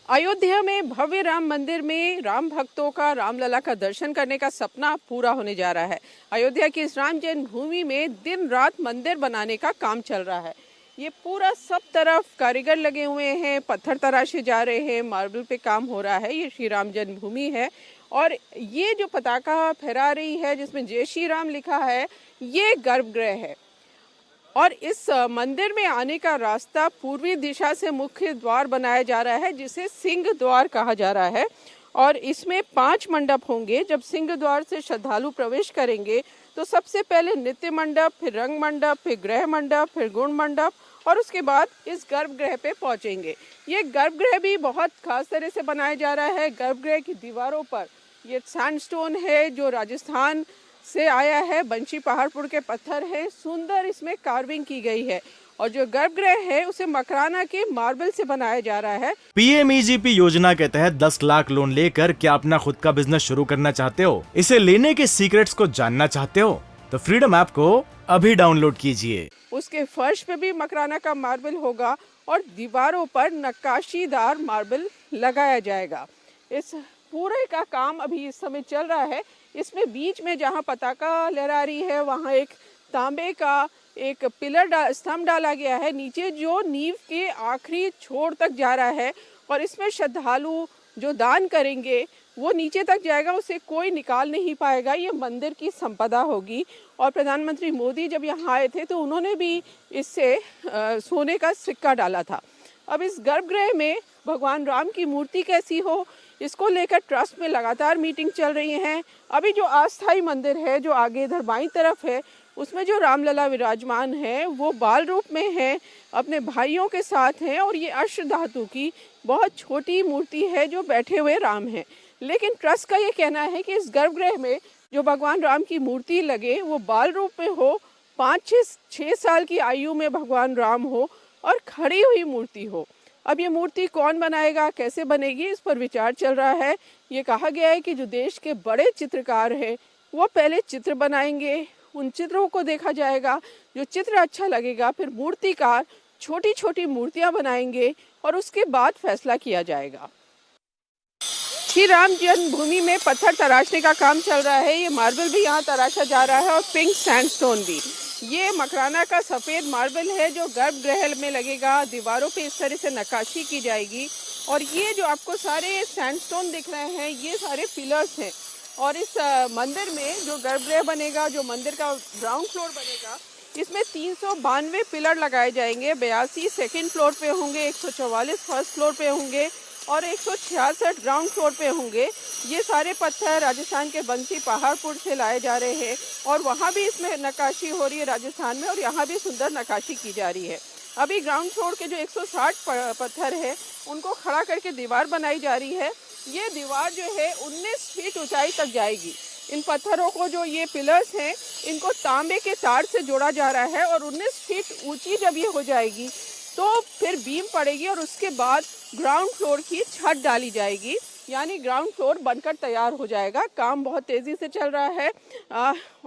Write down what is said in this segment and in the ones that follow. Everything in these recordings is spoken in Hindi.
अयोध्या में भव्य राम मंदिर में राम भक्तों का रामलला का दर्शन करने का सपना पूरा होने जा रहा है। अयोध्या की इस राम जन्मभूमि में दिन रात मंदिर बनाने का काम चल रहा है। ये पूरा सब तरफ कारीगर लगे हुए हैं, पत्थर तराशे जा रहे हैं, मार्बल पे काम हो रहा है। ये श्री राम जन्मभूमि है और ये जो पताका फहरा रही है जिसमें जय श्री राम लिखा है, ये गर्भगृह है। और इस मंदिर में आने का रास्ता पूर्वी दिशा से मुख्य द्वार बनाया जा रहा है जिसे सिंह द्वार कहा जा रहा है। और इसमें 5 मंडप होंगे। जब सिंह द्वार से श्रद्धालु प्रवेश करेंगे तो सबसे पहले नित्य मंडप, फिर रंग मंडप, फिर गृह मंडप, फिर गुण मंडप और उसके बाद इस गर्भगृह पे पहुंचेंगे। ये गर्भगृह भी बहुत खास तरह से बनाया जा रहा है। गर्भगृह की दीवारों पर ये सैंडस्टोन है जो राजस्थान से आया है, बंशी पहाड़पुर के पत्थर है, सुंदर इसमें कार्विंग की गई है। और जो गर्भगृह है उसे मकराना के मार्बल से बनाया जा रहा है। पीएमईजीपी योजना के तहत 10 लाख लोन लेकर क्या अपना खुद का बिजनेस शुरू करना चाहते हो? इसे लेने के सीक्रेट्स को जानना चाहते हो? तो फ्रीडम ऐप को अभी डाउनलोड कीजिए। उसके फर्श पे भी मकराना का मार्बल होगा और दीवारों पर नक्काशीदार मार्बल लगाया जाएगा। इस पूरे का काम अभी इस समय चल रहा है। इसमें बीच में जहाँ पताका लहरा रही है वहाँ एक तांबे का एक पिलर स्तंभ डाला गया है, नीचे जो नींव के आखिरी छोर तक जा रहा है। और इसमें श्रद्धालु जो दान करेंगे वो नीचे तक जाएगा, उसे कोई निकाल नहीं पाएगा। ये मंदिर की संपदा होगी। और प्रधानमंत्री मोदी जब यहाँ आए थे तो उन्होंने भी इससे सोने का सिक्का डाला था। अब इस गर्भगृह में भगवान राम की मूर्ति कैसी हो, इसको लेकर ट्रस्ट में लगातार मीटिंग चल रही हैं। अभी जो अस्थाई मंदिर है जो आगे इधर बाईं तरफ है, उसमें जो रामलला विराजमान है वो बाल रूप में है, अपने भाइयों के साथ हैं। और ये अश्व धातु की बहुत छोटी मूर्ति है जो बैठे हुए राम हैं। लेकिन ट्रस्ट का ये कहना है कि इस गर्भगृह में जो भगवान राम की मूर्ति लगे वो बाल रूप में हो, 5-6 साल की आयु में भगवान राम हो और खड़ी हुई मूर्ति हो। अब ये मूर्ति कौन बनाएगा, कैसे बनेगी, इस पर विचार चल रहा है। ये कहा गया है कि जो देश के बड़े चित्रकार हैं वो पहले चित्र बनाएंगे, उन चित्रों को देखा जाएगा, जो चित्र अच्छा लगेगा फिर मूर्तिकार छोटी छोटी मूर्तियां बनाएंगे और उसके बाद फैसला किया जाएगा। श्री राम जन्मभूमि में पत्थर तराशने का काम चल रहा है। ये मार्बल भी यहाँ तराशा जा रहा है और पिंक सैंडस्टोन भी। ये मकराना का सफ़ेद मार्बल है जो गर्भगृह में लगेगा। दीवारों पे इस तरह से नक्काशी की जाएगी। और ये जो आपको सारे सैंडस्टोन दिख रहे हैं ये सारे पिलर्स हैं। और इस मंदिर में जो गर्भगृह बनेगा, जो मंदिर का ग्राउंड फ्लोर बनेगा, इसमें 392 पिलर लगाए जाएंगे। 82 सेकेंड फ्लोर पे होंगे, 144 फर्स्ट फ्लोर पे होंगे और 166 ग्राउंड फ्लोर पे होंगे। ये सारे पत्थर राजस्थान के बंसी पहाड़पुर से लाए जा रहे हैं और वहाँ भी इसमें नक्काशी हो रही है राजस्थान में, और यहाँ भी सुंदर नक्काशी की जा रही है। अभी ग्राउंड फ्लोर के जो 160 पत्थर है उनको खड़ा करके दीवार बनाई जा रही है। ये दीवार जो है 19 फीट ऊंचाई तक जाएगी। इन पत्थरों को जो ये पिलर्स हैं इनको तांबे के तार से जोड़ा जा रहा है और 19 फीट ऊंची जब ये हो जाएगी तो फिर बीम पड़ेगी और उसके बाद ग्राउंड फ्लोर की छत डाली जाएगी, यानी ग्राउंड फ्लोर बनकर तैयार हो जाएगा। काम बहुत तेज़ी से चल रहा है।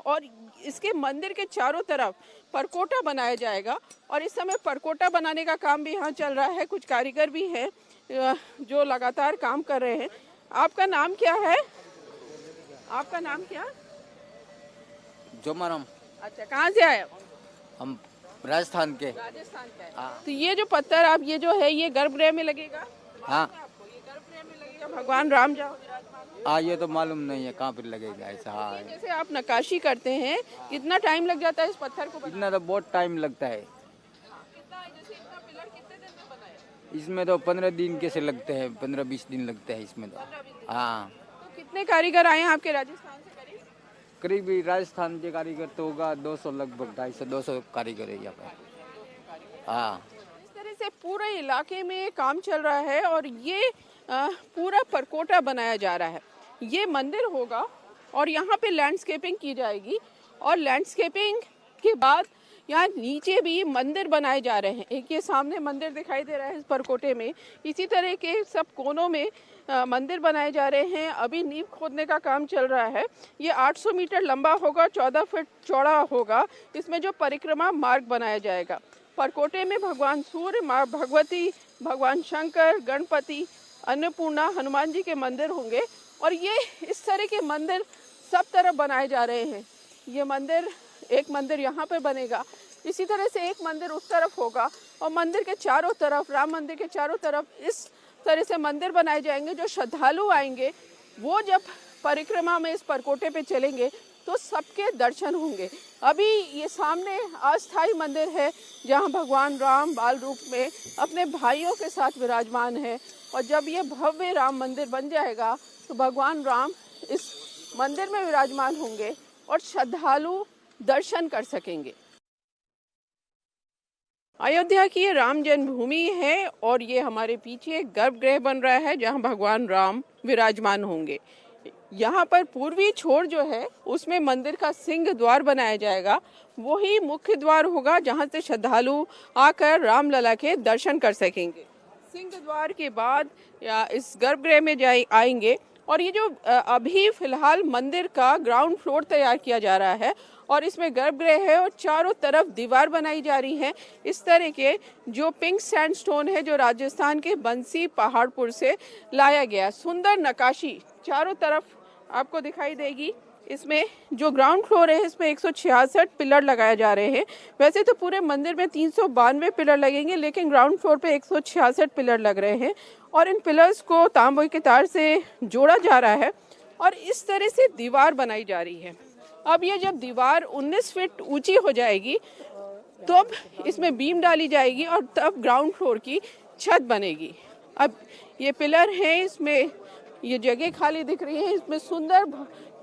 और इसके मंदिर के चारों तरफ परकोटा बनाया जाएगा और इस समय परकोटा बनाने का काम भी यहाँ चल रहा है। कुछ कारीगर भी हैं जो लगातार काम कर रहे हैं। आपका नाम क्या है? आपका नाम क्या? जोमरम। अच्छा, कहाँ से आए? हम राजस्थान के। राजस्थान का है। तो ये जो पत्थर आप ये जो है ये गर्भगृह में लगेगा? हाँ, आपको ये गर्भगृह में लगेगा। भगवान राम जहाँ विराजमान हो। ये तो मालूम नहीं है कहाँ पर लगेगा ऐसा। हाँ, जैसे आप नक्काशी करते हैं कितना टाइम लग जाता है इस पत्थर को बनाने? इतना तो बहुत टाइम लगता है। कितना, जैसे इतना पिलर कितने दिन में बनाया? इसमें तो 15 दिन कैसे लगते हैं, 15-20 दिन लगते हैं इसमें तो। हाँ। तो कितने कारीगर आए हैं आपके राजस्थान से? करीब राजस्थान के कारीगर तो होगा 200, लगभग 250-200 कारीगर है यहाँ पे। हाँ, इस तरह से पूरे इलाके में काम चल रहा है और ये पूरा परकोटा बनाया जा रहा है। ये मंदिर होगा और यहाँ पे लैंडस्केपिंग की जाएगी और लैंडस्केपिंग के बाद यहाँ नीचे भी मंदिर बनाए जा रहे हैं। एक ये सामने मंदिर दिखाई दे रहा है इस परकोटे में, इसी तरह के सब कोनों में मंदिर बनाए जा रहे हैं। अभी नींव खोदने का काम चल रहा है। ये 800 मीटर लंबा होगा, 14 फीट चौड़ा होगा। इसमें जो परिक्रमा मार्ग बनाया जाएगा। परकोटे में भगवान सूर्य, माँ भगवती, भगवान शंकर, गणपति अन्नपूर्णा हनुमान जी के मंदिर होंगे। और ये इस तरह के मंदिर सब तरफ बनाए जा रहे हैं। ये मंदिर, एक मंदिर यहाँ पे बनेगा, इसी तरह से एक मंदिर उस तरफ होगा और मंदिर के चारों तरफ, राम मंदिर के चारों तरफ इस तरह से मंदिर बनाए जाएंगे। जो श्रद्धालु आएंगे वो जब परिक्रमा में इस परकोटे पे चलेंगे तो सबके दर्शन होंगे। अभी ये सामने अस्थाई मंदिर है जहाँ भगवान राम बाल रूप में अपने भाइयों के साथ विराजमान है। और जब ये भव्य राम मंदिर बन जाएगा तो भगवान राम इस मंदिर में विराजमान होंगे और श्रद्धालु दर्शन कर सकेंगे। अयोध्या की ये राम जन्मभूमि है और ये हमारे पीछे एक गर्भगृह बन रहा है जहाँ भगवान राम विराजमान होंगे। यहाँ पर पूर्वी छोर जो है उसमें मंदिर का सिंह द्वार बनाया जाएगा। वही मुख्य द्वार होगा जहाँ से श्रद्धालु आकर रामलला के दर्शन कर सकेंगे। सिंह द्वार के बाद या इस गर्भगृह में आएंगे और ये जो अभी फिलहाल मंदिर का ग्राउंड फ्लोर तैयार किया जा रहा है और इसमें गर्भगृह है और चारों तरफ दीवार बनाई जा रही है। इस तरह के जो पिंक सैंडस्टोन है जो राजस्थान के बंसी पहाड़पुर से लाया गया, सुंदर नक्काशी चारों तरफ आपको दिखाई देगी। इसमें जो ग्राउंड फ्लोर है इसमें 166 पिलर लगाए जा रहे हैं। वैसे तो पूरे मंदिर में 392 पिलर लगेंगे, लेकिन ग्राउंड फ्लोर पे 166 पिलर लग रहे हैं और इन पिलर्स को तांबे के तार से जोड़ा जा रहा है और इस तरह से दीवार बनाई जा रही है। अब ये जब दीवार 19 फीट ऊंची हो जाएगी तो अब इसमें बीम डाली जाएगी और तब ग्राउंड फ्लोर की छत बनेगी। अब ये पिलर हैं, इसमें ये जगह खाली दिख रही है, इसमें सुंदर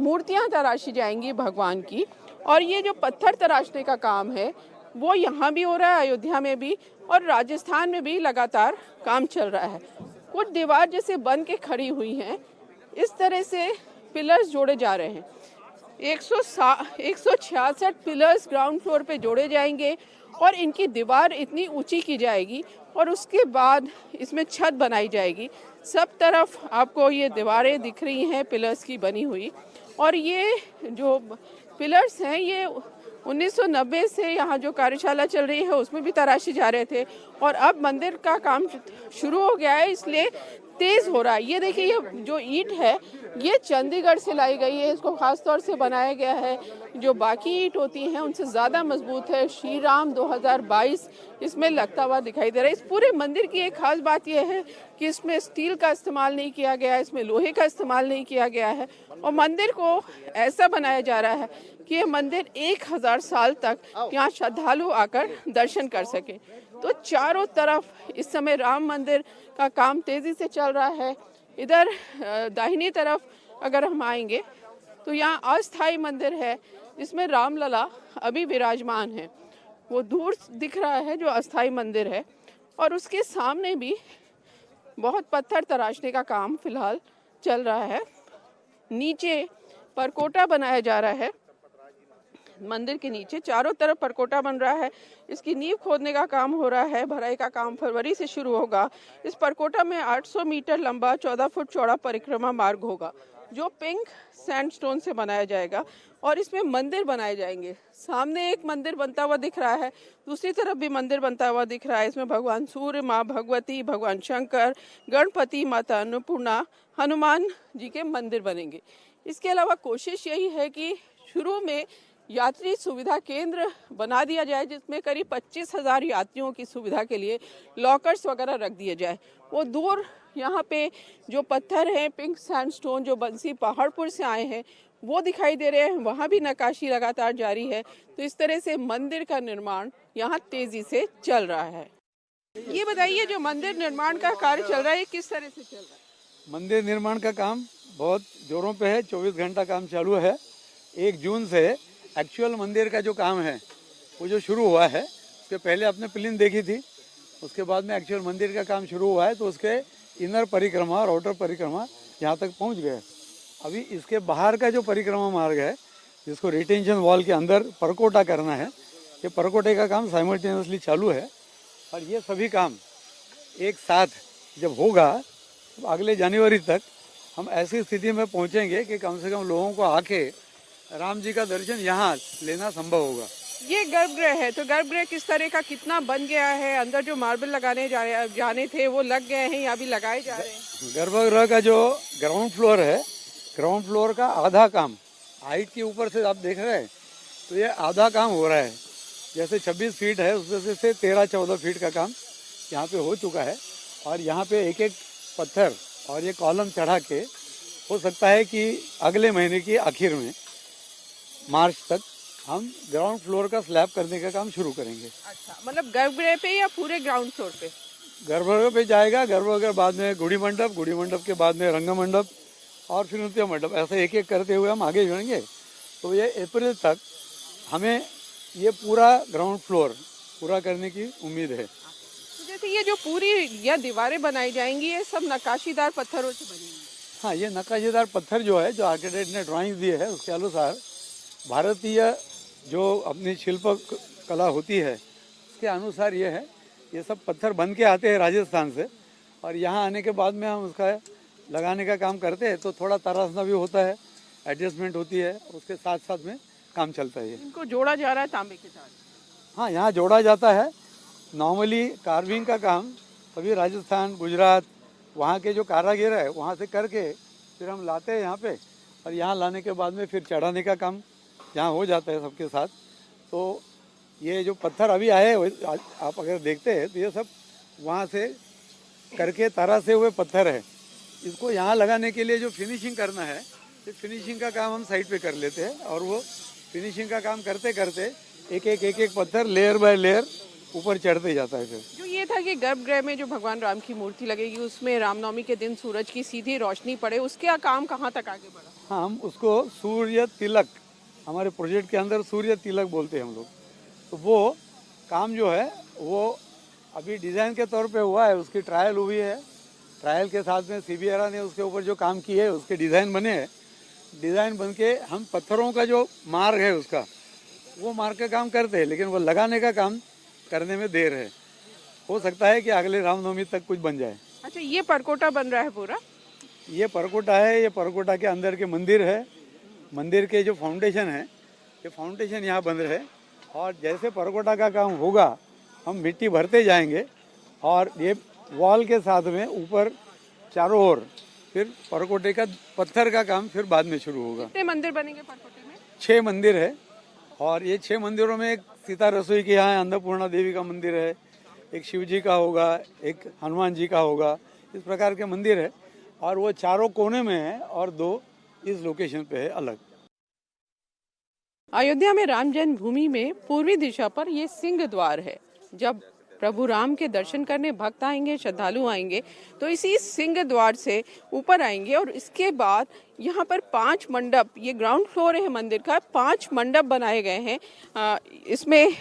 मूर्तियां तराशी जाएंगी भगवान की। और ये जो पत्थर तराशने का काम है वो यहाँ भी हो रहा है, अयोध्या में भी और राजस्थान में भी लगातार काम चल रहा है। कुछ दीवार जैसे बन के खड़ी हुई हैं, इस तरह से पिलर्स जोड़े जा रहे हैं। 166 पिलर्स ग्राउंड फ्लोर पे जोड़े जाएंगे और इनकी दीवार इतनी ऊंची की जाएगी और उसके बाद इसमें छत बनाई जाएगी। सब तरफ आपको ये दीवारें दिख रही हैं पिलर्स की बनी हुई। और ये जो पिलर्स हैं ये 1990 से यहाँ जो कार्यशाला चल रही है उसमें भी तराशी जा रहे थे और अब मंदिर का काम शुरू हो गया है, इसलिए तेज हो रहा है। ये देखिए, ये जो ईंट है ये चंडीगढ़ से लाई गई है, इसको खास तौर से बनाया गया है। जो बाकी ईंट होती हैं उनसे ज़्यादा मजबूत है। श्री राम 2022 इसमें लगता हुआ दिखाई दे रहा है। इस पूरे मंदिर की एक खास बात यह है कि इसमें स्टील का इस्तेमाल नहीं किया गया है, इसमें लोहे का इस्तेमाल नहीं किया गया है और मंदिर को ऐसा बनाया जा रहा है कि ये मंदिर 1000 साल तक यहाँ श्रद्धालु आकर दर्शन कर सके। तो चारों तरफ इस समय राम मंदिर का काम तेजी से चल रहा है। इधर दाहिनी तरफ अगर हम आएंगे तो यहाँ अस्थाई मंदिर है जिसमें रामलला अभी विराजमान है, वो दूर दिख रहा है जो अस्थाई मंदिर है। और उसके सामने भी बहुत पत्थर तराशने का काम फिलहाल चल रहा है। नीचे परकोटा बनाया जा रहा है, मंदिर के नीचे चारों तरफ परकोटा बन रहा है। इसकी नींव खोदने का काम हो रहा है, भराई का काम फरवरी से शुरू होगा। इस परकोटा में 800 मीटर लंबा 14 फुट चौड़ा परिक्रमा मार्ग होगा जो पिंक सैंडस्टोन से बनाया जाएगा और इसमें मंदिर बनाए जाएंगे। सामने एक मंदिर बनता हुआ दिख रहा है, दूसरी तरफ भी मंदिर बनता हुआ दिख रहा है। इसमें भगवान सूर्य, माँ भगवती, भगवान शंकर, गणपति, माता अन्नपूर्णा, हनुमान जी के मंदिर बनेंगे। इसके अलावा कोशिश यही है कि शुरू में यात्री सुविधा केंद्र बना दिया जाए जिसमें करीब 25,000 यात्रियों की सुविधा के लिए लॉकर्स वगैरह रख दिए जाए। वो दूर यहाँ पे जो पत्थर हैं पिंक सैंडस्टोन जो बंसी पहाड़पुर से आए हैं वो दिखाई दे रहे हैं, वहाँ भी नक्काशी लगातार जारी है। तो इस तरह से मंदिर का निर्माण यहाँ तेजी से चल रहा है। ये बताइए, जो मंदिर निर्माण का कार्य चल रहा है किस तरह से चल रहा है? मंदिर निर्माण का काम बहुत जोरों पे है, 24 घंटा काम चालू है। 1 जून से एक्चुअल मंदिर का जो काम है वो जो शुरू हुआ है, उसके पहले आपने प्लेन देखी थी, उसके बाद में एक्चुअल मंदिर का काम शुरू हुआ है। तो उसके इनर परिक्रमा और आउटर परिक्रमा यहाँ तक पहुँच गए। अभी इसके बाहर का जो परिक्रमा मार्ग है जिसको रिटेंशन वॉल के अंदर परकोटा करना है, ये परकोटे का काम साइमल्टेनियसली चालू है। और ये सभी काम एक साथ जब होगा तो अगले जनवरी तक हम ऐसी स्थिति में पहुँचेंगे कि कम से कम लोगों को आके राम जी का दर्शन यहाँ लेना संभव होगा। ये गर्भगृह है, तो गर्भगृह किस तरह का, कितना बन गया है, अंदर जो मार्बल लगाने जाने थे वो लग गए हैं या अभी लगाए जा रहे हैं? गर्भगृह का जो ग्राउंड फ्लोर है, ग्राउंड फ्लोर का आधा काम हाइट के ऊपर से आप देख रहे हैं, तो ये आधा काम हो रहा है। जैसे 26 फीट है उसमें से 13-14 फीट का काम यहाँ पे हो चुका है। और यहाँ पे एक एक पत्थर और ये कॉलम चढ़ा के हो सकता है कि अगले महीने की आखिर में मार्च तक हम ग्राउंड फ्लोर का स्लैब करने का काम शुरू करेंगे। अच्छा, मतलब गर्भगृह पे या पूरे ग्राउंड फ्लोर पे? गर्भगृह पे जाएगा, गर्भगृह बाद में गुड़ी मंडप के बाद में रंग मंडप और फिर नृत्य मंडप, ऐसे एक एक करते हुए हम आगे बढ़ेंगे। तो ये अप्रैल तक हमें ये पूरा ग्राउंड फ्लोर पूरा करने की उम्मीद है। तो जैसे ये जो पूरी या दीवारें बनाई जाएंगी ये सब नक्काशीदार पत्थरों से बनेंगी? हाँ, ये नक्काशीदार पत्थर जो है, जो आर्किटेक्ट ने ड्राइंग दी है उसके अनुसार भारतीय जो अपनी शिल्प कला होती है उसके अनुसार ये है। ये सब पत्थर बन के आते हैं राजस्थान से और यहाँ आने के बाद में हम उसका लगाने का काम करते हैं। तो थोड़ा तराशना भी होता है, एडजस्टमेंट होती है, उसके साथ साथ में काम चलता है। इनको जोड़ा जा रहा है तांबे के साथ? हाँ, यहाँ जोड़ा जाता है। नॉर्मली कार्विंग का काम सभी राजस्थान, गुजरात, वहाँ के जो कारागिर है वहाँ से करके फिर हम लाते हैं यहाँ पे, और यहाँ लाने के बाद में फिर चढ़ाने का काम यहाँ हो जाता है सबके साथ। तो ये जो पत्थर अभी आए आप अगर देखते हैं तो ये सब वहाँ से करके तराशे हुए पत्थर है। इसको यहाँ लगाने के लिए जो फिनिशिंग करना है, इस फिनिशिंग का काम हम साइड पे कर लेते हैं और वो फिनिशिंग का काम करते करते एक एक पत्थर लेयर बाय लेयर ऊपर चढ़ते जाता है। फिर जो ये था कि गर्भगृह में जो भगवान राम की मूर्ति लगेगी उसमें रामनवमी के दिन सूरज की सीधी रोशनी पड़े, उसका काम कहाँ तक आगे बढ़ा? हाँ, हम उसको सूर्य तिलक, हमारे प्रोजेक्ट के अंदर सूर्य तिलक बोलते हैं हम लोग। तो वो काम जो है वो अभी डिज़ाइन के तौर पे हुआ है, उसकी ट्रायल हुई है। ट्रायल के साथ में CBRA ने उसके ऊपर जो काम किए है उसके डिज़ाइन बने हैं। डिज़ाइन बन के हम पत्थरों का जो मार्ग है उसका वो मार्ग का काम करते हैं, लेकिन वो लगाने का काम करने में देर है। हो सकता है कि अगले रामनवमी तक कुछ बन जाए। अच्छा, ये परकोटा बन रहा है पूरा? ये परकोटा है, ये परकोटा के अंदर के मंदिर है। मंदिर के जो फाउंडेशन है, ये फाउंडेशन यहाँ बन रहे हैं और जैसे परकोटा का काम होगा हम मिट्टी भरते जाएंगे और ये वॉल के साथ में ऊपर चारों ओर फिर परकोटे का पत्थर का काम फिर बाद में शुरू होगा। कितने मंदिर बनेंगे परकोटे में? 6 मंदिर है और ये 6 मंदिरों में एक सीता रसोई के यहाँ अन्नपूर्णा देवी का मंदिर है, एक शिव जी का होगा, एक हनुमान जी का होगा, इस प्रकार के मंदिर है और वो चारों कोने में है और 2 इस लोकेशन पे है अलग। अयोध्या में राम जन्मभूमि में पूर्वी दिशा पर ये सिंह द्वार है। जब प्रभु राम के दर्शन करने भक्त आएंगे, श्रद्धालु आएंगे तो इसी सिंह द्वार से ऊपर आएंगे और इसके बाद यहाँ पर 5 मंडप, ये ग्राउंड फ्लोर है मंदिर का, 5 मंडप बनाए गए हैं। इसमें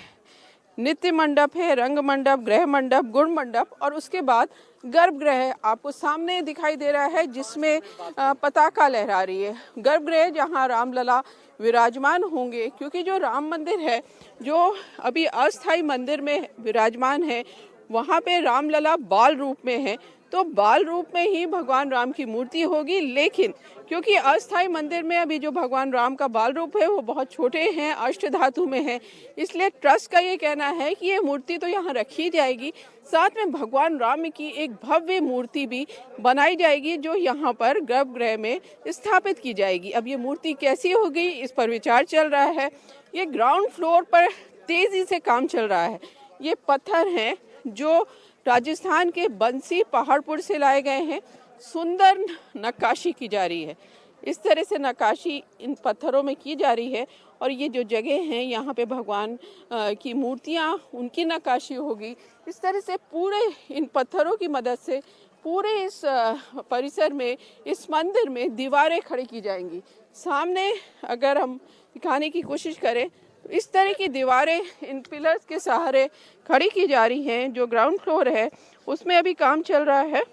नित्य मंडप है, रंग मंडप, गृह मंडप, गुण मंडप और उसके बाद गर्भगृह आपको सामने दिखाई दे रहा है जिसमें पताका लहरा रही है। गर्भगृह जहाँ रामलला विराजमान होंगे, क्योंकि जो राम मंदिर है जो अभी अस्थाई मंदिर में विराजमान है वहाँ पे रामलला बाल रूप में है, तो बाल रूप में ही भगवान राम की मूर्ति होगी। लेकिन क्योंकि अस्थाई मंदिर में अभी जो भगवान राम का बाल रूप है वो बहुत छोटे हैं, अष्ट धातु में है, इसलिए ट्रस्ट का ये कहना है कि ये मूर्ति तो यहाँ रखी जाएगी, साथ में भगवान राम की एक भव्य मूर्ति भी बनाई जाएगी जो यहाँ पर गर्भगृह में स्थापित की जाएगी। अब ये मूर्ति कैसी होगी इस पर विचार चल रहा है। ये ग्राउंड फ्लोर पर तेजी से काम चल रहा है। ये पत्थर हैं जो राजस्थान के बंसी पहाड़पुर से लाए गए हैं। सुंदर नक्काशी की जा रही है, इस तरह से नक्काशी इन पत्थरों में की जा रही है और ये जो जगह हैं यहाँ पे भगवान की मूर्तियाँ, उनकी नक्काशी होगी। इस तरह से पूरे इन पत्थरों की मदद से पूरे इस परिसर में, इस मंदिर में दीवारें खड़ी की जाएंगी। सामने अगर हम दिखाने की कोशिश करें तो इस तरह की दीवारें इन पिलर्स के सहारे खड़ी की जा रही हैं। जो ग्राउंड फ्लोर है उसमें अभी काम चल रहा है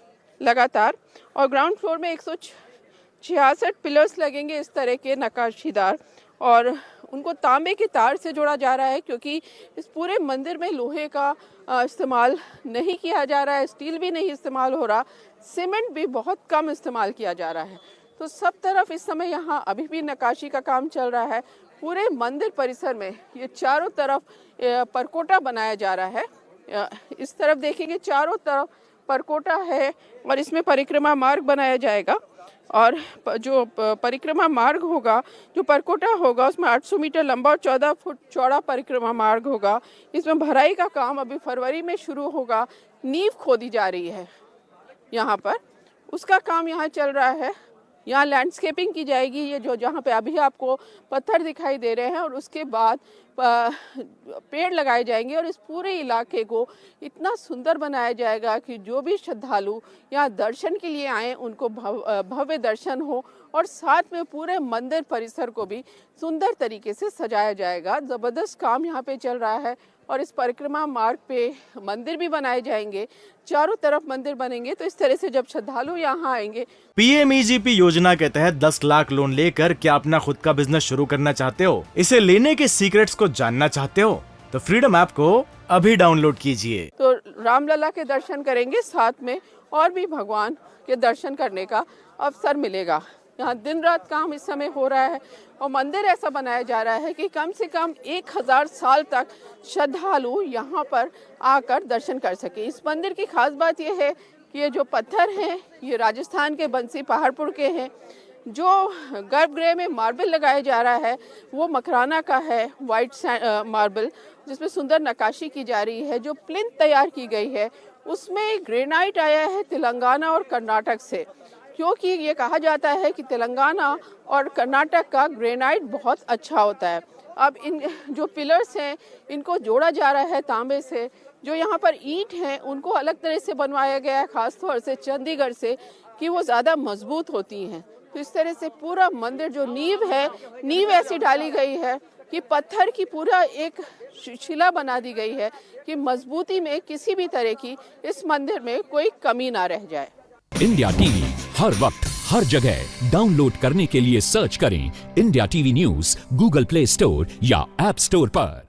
लगातार और ग्राउंड फ्लोर में 166 पिलर्स लगेंगे इस तरह के नक्काशीदार और उनको तांबे के तार से जोड़ा जा रहा है क्योंकि इस पूरे मंदिर में लोहे का इस्तेमाल नहीं किया जा रहा है, स्टील भी नहीं इस्तेमाल हो रहा, सीमेंट भी बहुत कम इस्तेमाल किया जा रहा है। तो सब तरफ इस समय यहाँ अभी भी नक्काशी का काम चल रहा है। पूरे मंदिर परिसर में ये चारों तरफ परकोटा बनाया जा रहा है। इस तरफ देखेंगे चारों तरफ परकोटा है और इसमें परिक्रमा मार्ग बनाया जाएगा। और जो परिक्रमा मार्ग होगा, जो परकोटा होगा, उसमें 800 मीटर लंबा और 14 फुट चौड़ा परिक्रमा मार्ग होगा। इसमें भराई का काम अभी फरवरी में शुरू होगा। नींव खोदी जा रही है यहाँ पर, उसका काम यहाँ चल रहा है। यहाँ लैंडस्केपिंग की जाएगी, ये जो जहाँ पे अभी आपको पत्थर दिखाई दे रहे हैं, और उसके बाद पेड़ लगाए जाएंगे और इस पूरे इलाके को इतना सुंदर बनाया जाएगा कि जो भी श्रद्धालु यहाँ दर्शन के लिए आए उनको भव्य दर्शन हो, और साथ में पूरे मंदिर परिसर को भी सुंदर तरीके से सजाया जाएगा। ज़बरदस्त काम यहाँ पे चल रहा है और इस परिक्रमा मार्ग पे मंदिर भी बनाए जाएंगे, चारों तरफ मंदिर बनेंगे। तो इस तरह से जब श्रद्धालु यहाँ आएंगे। PMEGP योजना के तहत 10 लाख लोन लेकर क्या अपना खुद का बिजनेस शुरू करना चाहते हो? इसे लेने के सीक्रेट्स को जानना चाहते हो? तो फ्रीडम ऐप को अभी डाउनलोड कीजिए। तो रामलला के दर्शन करेंगे, साथ में और भी भगवान के दर्शन करने का अवसर मिलेगा। यहाँ दिन रात काम इस समय हो रहा है और मंदिर ऐसा बनाया जा रहा है कि कम से कम 1000 साल तक श्रद्धालु यहाँ पर आकर दर्शन कर सके। इस मंदिर की खास बात यह है कि ये जो पत्थर हैं ये राजस्थान के बंसी पहाड़पुर के हैं। जो गर्भगृह में मार्बल लगाया जा रहा है वो मकराना का है, वाइट मार्बल, जिसमें सुंदर नक्काशी की जा रही है। जो प्लिंथ तैयार की गई है उसमें ग्रेनाइट आया है तेलंगाना और कर्नाटक से, क्योंकि ये कहा जाता है कि तेलंगाना और कर्नाटक का ग्रेनाइट बहुत अच्छा होता है। अब इन जो पिलर्स हैं इनको जोड़ा जा रहा है तांबे से। जो यहाँ पर ईंट हैं उनको अलग तरह से बनवाया गया है, खासतौर से चंडीगढ़ से, कि वो ज़्यादा मजबूत होती हैं। तो इस तरह से पूरा मंदिर जो नींव है, नींव ऐसी डाली गई है कि पत्थर की पूरा एक शिला बना दी गई है कि मजबूती में किसी भी तरह की इस मंदिर में कोई कमी ना रह जाए। इंडिया टीवी हर वक्त हर जगह डाउनलोड करने के लिए सर्च करें India TV news Google play store या ऐप स्टोर पर।